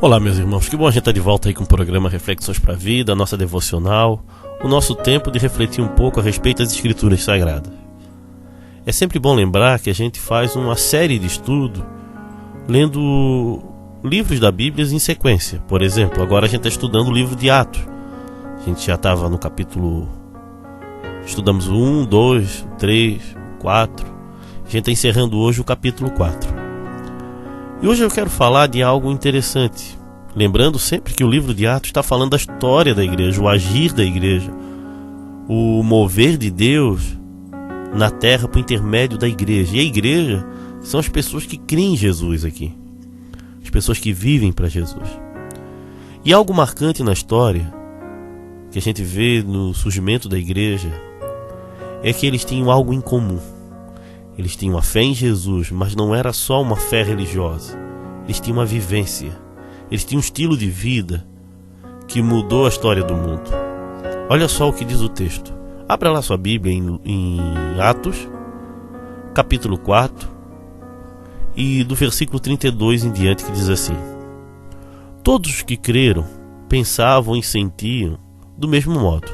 Olá, meus irmãos, que bom a gente estar de volta aí com o programa Reflexões para a Vida, a nossa devocional, o nosso tempo de refletir um pouco a respeito das Escrituras Sagradas. É sempre bom lembrar que a gente faz uma série de estudo lendo livros da Bíblia em sequência. Por exemplo, agora a gente está estudando o livro de Atos. A gente já estava no capítulo... Estudamos o 1, 2, 3, 4. A gente está encerrando hoje o capítulo 4. E hoje eu quero falar de algo interessante. Lembrando sempre que o livro de Atos está falando da história da igreja, o agir da igreja, o mover de Deus na terra por intermédio da igreja. E a igreja são as pessoas que creem em Jesus aqui, as pessoas que vivem para Jesus. E algo marcante na história, que a gente vê no surgimento da igreja, é que eles tinham algo em comum. Eles tinham a fé em Jesus, mas não era só uma fé religiosa. Eles tinham uma vivência. Eles tinham um estilo de vida que mudou a história do mundo. Olha só o que diz o texto. Abra lá sua Bíblia em Atos, capítulo 4, e do versículo 32 em diante, que diz assim: Todos os que creram pensavam e sentiam do mesmo modo.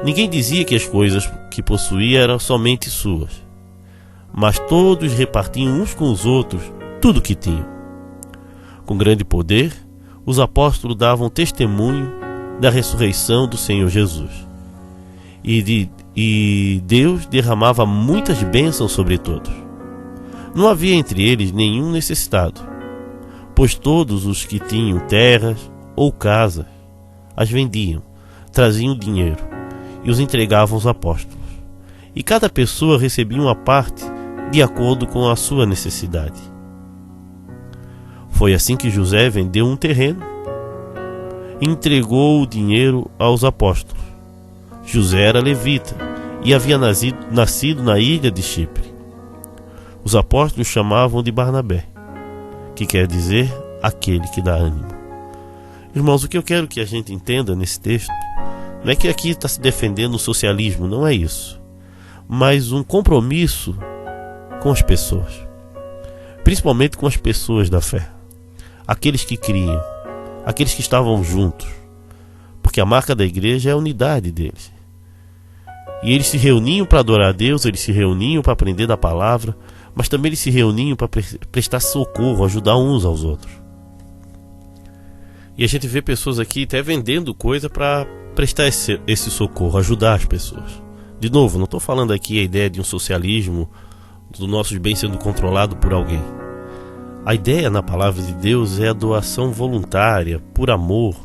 Ninguém dizia que as coisas que possuía eram somente suas, mas todos repartiam uns com os outros tudo o que tinham. Com grande poder, os apóstolos davam testemunho da ressurreição do Senhor Jesus. E Deus derramava muitas bênçãos sobre todos. Não havia entre eles nenhum necessitado, pois todos os que tinham terras ou casas as vendiam, traziam dinheiro e os entregavam aos apóstolos. E cada pessoa recebia uma parte de acordo com a sua necessidade. Foi assim que José vendeu um terreno e entregou o dinheiro aos apóstolos. José era levita e havia nascido na ilha de Chipre. Os apóstolos chamavam de Barnabé, que quer dizer aquele que dá ânimo. Irmãos, o que eu quero que a gente entenda nesse texto não é que aqui está se defendendo o socialismo, não é isso, mas um compromisso com as pessoas, principalmente com as pessoas da fé, aqueles que criam, aqueles que estavam juntos, porque a marca da igreja é a unidade deles. E eles se reuniam para adorar a Deus, eles se reuniam para aprender da palavra, mas também eles se reuniam para prestar socorro, ajudar uns aos outros. E a gente vê pessoas aqui até vendendo coisa para prestar esse socorro, ajudar as pessoas. De novo, não estou falando aqui a ideia de um socialismo, dos nossos bens sendo controlado por alguém. A ideia na palavra de Deus é a doação voluntária, por amor.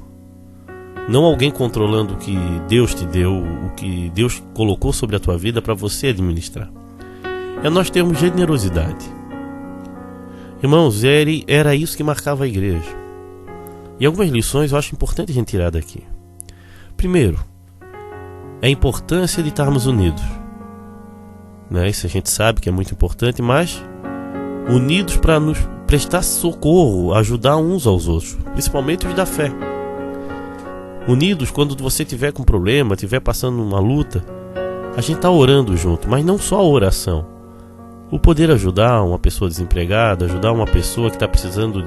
Não alguém controlando o que Deus te deu, o que Deus colocou sobre a tua vida para você administrar. É nós termos generosidade. Irmãos, era isso que marcava a igreja. E algumas lições eu acho importante a gente tirar daqui. Primeiro, a importância de estarmos unidos. Isso a gente sabe que é muito importante, mas unidos para nos prestar socorro, ajudar uns aos outros, principalmente os da fé. Unidos quando você estiver com problema, estiver passando uma luta, a gente está orando junto, mas não só a oração. O poder ajudar uma pessoa desempregada, ajudar uma pessoa que está precisando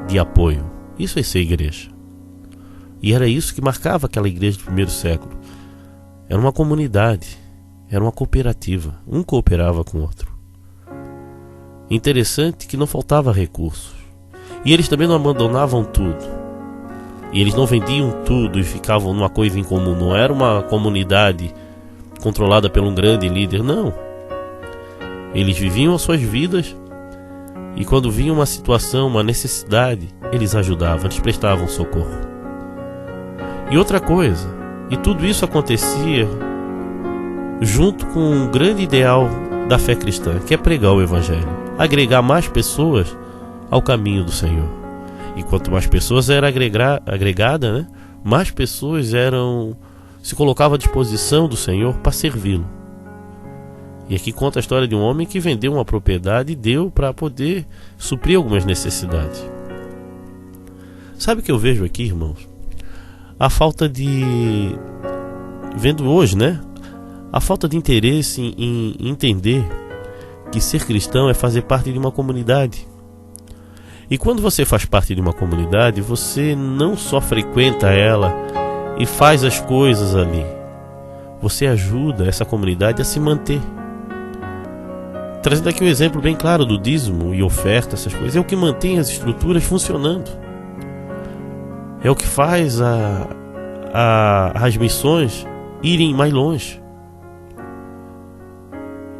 de apoio. Isso é ser igreja. E era isso que marcava aquela igreja do primeiro século. Era uma comunidade. Era uma cooperativa, um cooperava com o outro. Interessante que não faltava recursos. E eles também não abandonavam tudo. E eles não vendiam tudo e ficavam numa coisa em comum. Não era uma comunidade controlada por um grande líder, não. Eles viviam as suas vidas e quando vinha uma situação, uma necessidade, eles ajudavam, eles prestavam socorro. E outra coisa, e tudo isso acontecia junto com um grande ideal da fé cristã, que é pregar o evangelho, agregar mais pessoas ao caminho do Senhor. E quanto mais pessoas era agregada, mais pessoas se colocavam à disposição do Senhor para servi-lo. E aqui conta a história de um homem que vendeu uma propriedade e deu para poder suprir algumas necessidades. Sabe o que eu vejo aqui, irmãos? A falta de... Vendo hoje, a falta de interesse em entender que ser cristão é fazer parte de uma comunidade. E quando você faz parte de uma comunidade, você não só frequenta ela e faz as coisas ali, você ajuda essa comunidade a se manter. Trazendo aqui um exemplo bem claro do dízimo e oferta, essas coisas, é o que mantém as estruturas funcionando. É o que faz as missões irem mais longe.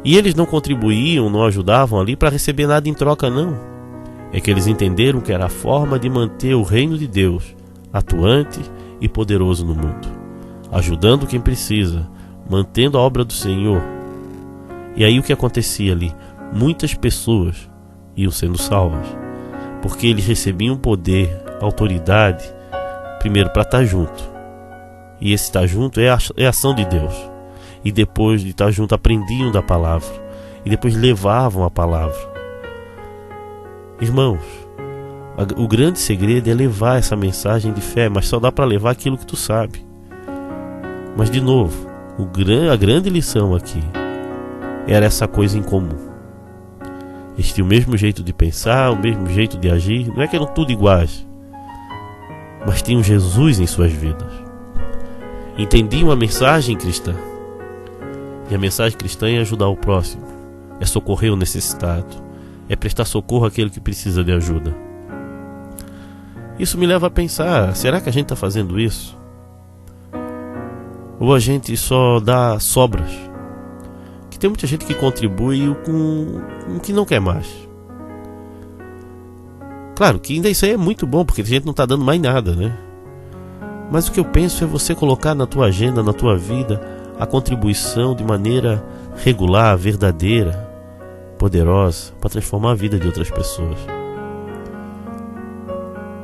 E eles não contribuíam, não ajudavam ali para receber nada em troca, não. É que eles entenderam que era a forma de manter o reino de Deus atuante e poderoso no mundo, ajudando quem precisa, mantendo a obra do Senhor. E aí o que acontecia ali? Muitas pessoas iam sendo salvas, porque eles recebiam poder, autoridade, primeiro para estar junto. E esse estar junto é a ação de Deus. E depois de estar junto, aprendiam da palavra. E depois levavam a palavra. Irmãos, o grande segredo é levar essa mensagem de fé, mas só dá para levar aquilo que tu sabe. Mas de novo, a grande lição aqui era essa coisa em comum. Eles tinham o mesmo jeito de pensar, o mesmo jeito de agir. Não é que eram tudo iguais, mas tinham Jesus em suas vidas. Entendiam a mensagem cristã. E a mensagem cristã é ajudar o próximo, é socorrer o necessitado, é prestar socorro àquele que precisa de ajuda. Isso me leva a pensar, será que a gente está fazendo isso? Ou a gente só dá sobras? Que tem muita gente que contribui com o que não quer mais. Claro que ainda isso aí é muito bom, porque a gente não está dando mais nada, né? Mas o que eu penso é você colocar na tua agenda, na tua vida, a contribuição de maneira regular, verdadeira, poderosa, para transformar a vida de outras pessoas.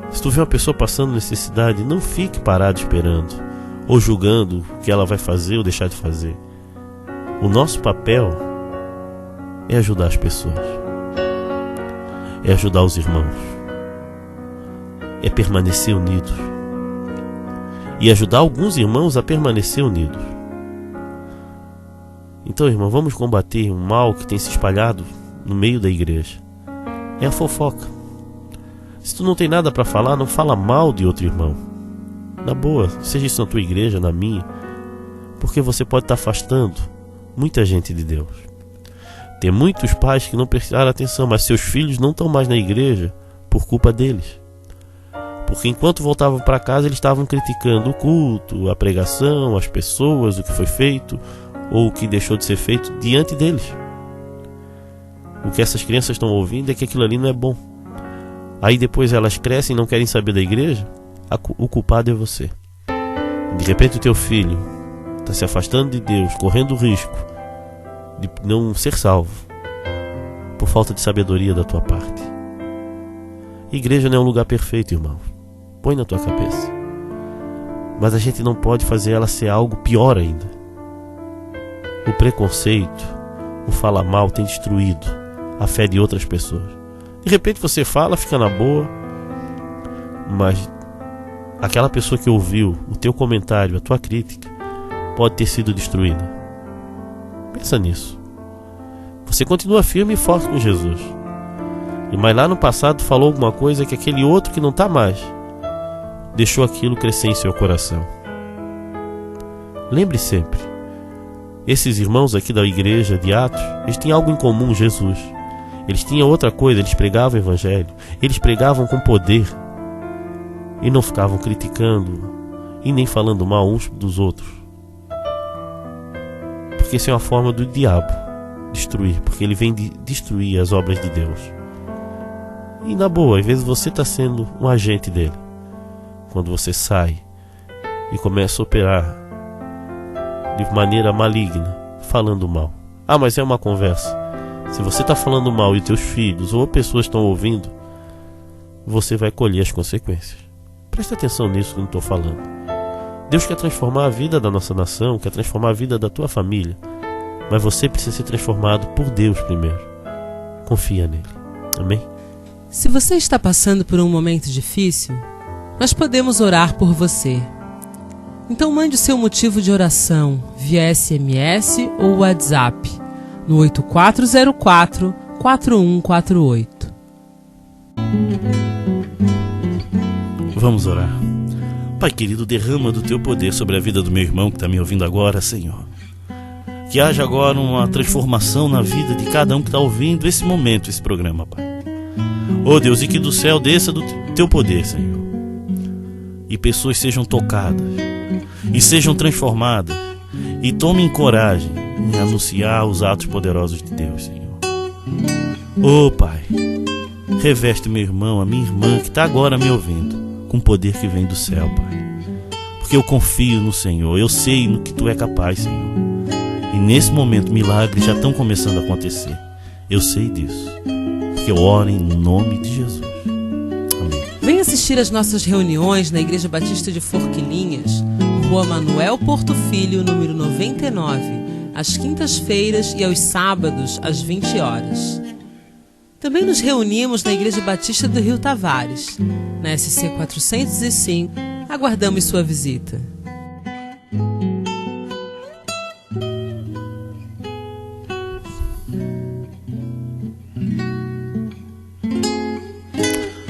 Se tu vê uma pessoa passando necessidade, não fique parado esperando, ou julgando o que ela vai fazer ou deixar de fazer. O nosso papel é ajudar as pessoas, é ajudar os irmãos, é permanecer unidos, e ajudar alguns irmãos a permanecer unidos. Então, irmão, vamos combater um mal que tem se espalhado no meio da igreja. É a fofoca. Se tu não tem nada para falar, não fala mal de outro irmão. Na boa, seja isso na tua igreja, na minha, porque você pode estar afastando muita gente de Deus. Tem muitos pais que não prestaram atenção, mas seus filhos não estão mais na igreja por culpa deles. Porque enquanto voltavam para casa, eles estavam criticando o culto, a pregação, as pessoas, o que foi feito ou o que deixou de ser feito diante deles. O que essas crianças estão ouvindo é que aquilo ali não é bom. Aí depois elas crescem e não querem saber da igreja. O culpado é você. De repente o teu filho está se afastando de Deus, correndo o risco de não ser salvo por falta de sabedoria da tua parte. Igreja não é um lugar perfeito, irmão. Põe na tua cabeça. Mas a gente não pode fazer ela ser algo pior ainda. O preconceito, o falar mal tem destruído a fé de outras pessoas. De repente você fala, fica na boa, mas aquela pessoa que ouviu o teu comentário, a tua crítica, pode ter sido destruída. Pensa nisso. Você continua firme e forte com Jesus. Mas lá no passado falou alguma coisa que aquele outro que não está mais deixou aquilo crescer em seu coração. Lembre sempre, esses irmãos aqui da igreja de Atos, eles tinham algo em comum, Jesus. Eles tinham outra coisa, eles pregavam o evangelho, eles pregavam com poder e não ficavam criticando e nem falando mal uns dos outros. Porque isso é uma forma do diabo destruir, porque ele vem de destruir as obras de Deus. E na boa, às vezes você está sendo um agente dele. Quando você sai e começa a operar de maneira maligna, falando mal. Ah, mas é uma conversa. Se você está falando mal e teus filhos ou pessoas estão ouvindo, você vai colher as consequências. Presta atenção nisso que eu estou falando. Deus quer transformar a vida da nossa nação, quer transformar a vida da tua família, mas você precisa ser transformado por Deus primeiro. Confia nele. Amém? Se você está passando por um momento difícil, nós podemos orar por você. Então mande o seu motivo de oração via SMS ou WhatsApp no 8404-4148. Vamos orar. Pai querido, derrama do teu poder sobre a vida do meu irmão que está me ouvindo agora, Senhor. Que haja agora uma transformação na vida de cada um que está ouvindo esse momento, esse programa, Pai. Oh Deus, e que do céu desça do teu poder, Senhor. E pessoas sejam tocadas, e sejam transformadas, e tomem coragem em anunciar os atos poderosos de Deus, Senhor. Oh Pai, reveste meu irmão, a minha irmã que está agora me ouvindo, com o poder que vem do céu, Pai. Porque eu confio no Senhor, eu sei no que Tu é capaz, Senhor. E nesse momento milagres já estão começando a acontecer. Eu sei disso, porque eu oro em nome de Jesus. Amém. Vem assistir às nossas reuniões na Igreja Batista de Forquilinhas, Rua Manuel Porto Filho, número 99, às quintas-feiras e aos sábados, às 20 horas. Também nos reunimos na Igreja Batista do Rio Tavares, na SC 405. Aguardamos sua visita.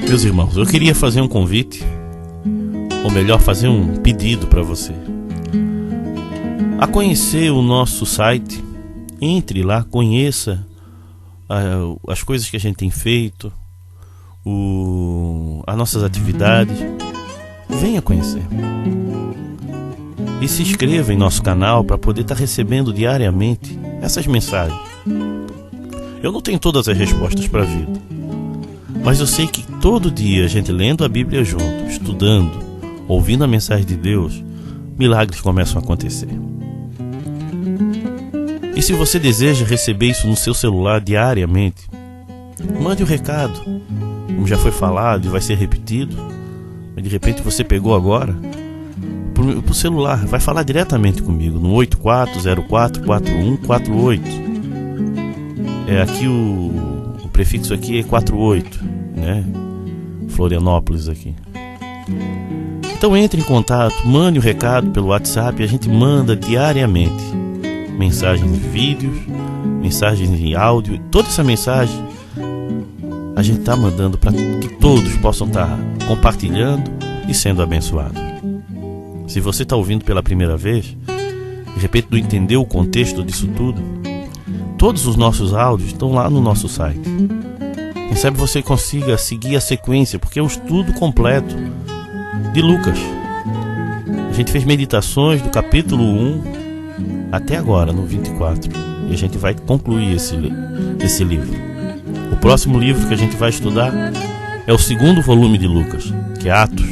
Meus irmãos, eu queria fazer um convite, ou melhor, fazer um pedido para você. A conhecer o nosso site, entre lá, conheça as coisas que a gente tem feito, as nossas atividades. Venha conhecer. E se inscreva em nosso canal para poder estar recebendo diariamente essas mensagens. Eu não tenho todas as respostas para a vida, mas eu sei que todo dia a gente lendo a Bíblia junto, estudando, ouvindo a mensagem de Deus, milagres começam a acontecer. E se você deseja receber isso no seu celular diariamente, mande um recado. Como já foi falado e vai ser repetido, mas de repente você pegou agora, pro celular, vai falar diretamente comigo no 84044148. Aqui o prefixo aqui é 48, né? Florianópolis aqui. Então entre em contato, mande um recado pelo WhatsApp, a gente manda diariamente mensagens de vídeos, mensagens de áudio. Toda essa mensagem a gente está mandando para que todos possam estar compartilhando e sendo abençoados. Se você está ouvindo pela primeira vez, de repente não entendeu o contexto disso tudo, todos os nossos áudios estão lá no nosso site. Quem sabe você consiga seguir a sequência, porque é um estudo completo de Lucas. A gente fez meditações do capítulo 1 até agora, no 24. E a gente vai concluir esse livro. O próximo livro que a gente vai estudar é o segundo volume de Lucas, que é Atos.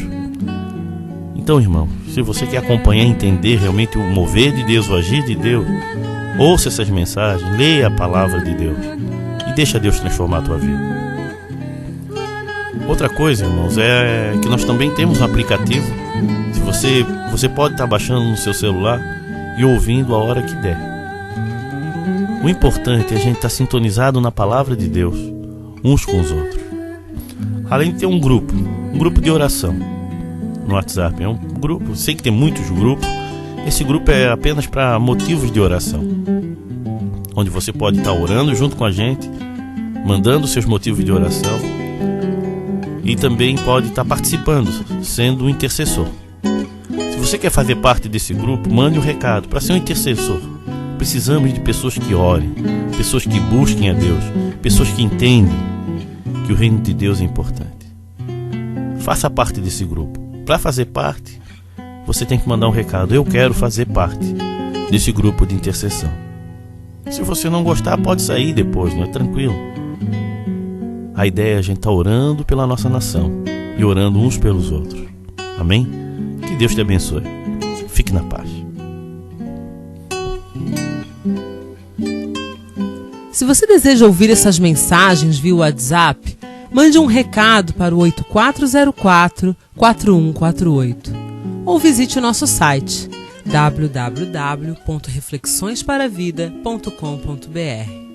Então, irmão, se você quer acompanhar e entender realmente o mover de Deus, o agir de Deus, ouça essas mensagens, leia a palavra de Deus e deixa Deus transformar a tua vida. Outra coisa, irmãos, é que nós também temos um aplicativo. Se você pode estar baixando no seu celular e ouvindo a hora que der. O importante é a gente estar sintonizado na palavra de Deus, uns com os outros. Além de ter um grupo de oração no WhatsApp. É um grupo, sei que tem muitos grupos. Esse grupo é apenas para motivos de oração, onde você pode estar orando junto com a gente, mandando seus motivos de oração, e também pode estar participando, sendo um intercessor. Se você quer fazer parte desse grupo, mande um recado para ser um intercessor. Precisamos de pessoas que orem, pessoas que busquem a Deus, pessoas que entendem que o reino de Deus é importante. Faça parte desse grupo. Para fazer parte, você tem que mandar um recado: eu quero fazer parte desse grupo de intercessão. Se você não gostar, pode sair depois, não é? Tranquilo. A ideia é a gente estar orando pela nossa nação e orando uns pelos outros. Amém? Que Deus te abençoe. Fique na paz. Se você deseja ouvir essas mensagens via WhatsApp, mande um recado para o 8404-4148 ou visite o nosso site www.reflexõesparavida.com.br.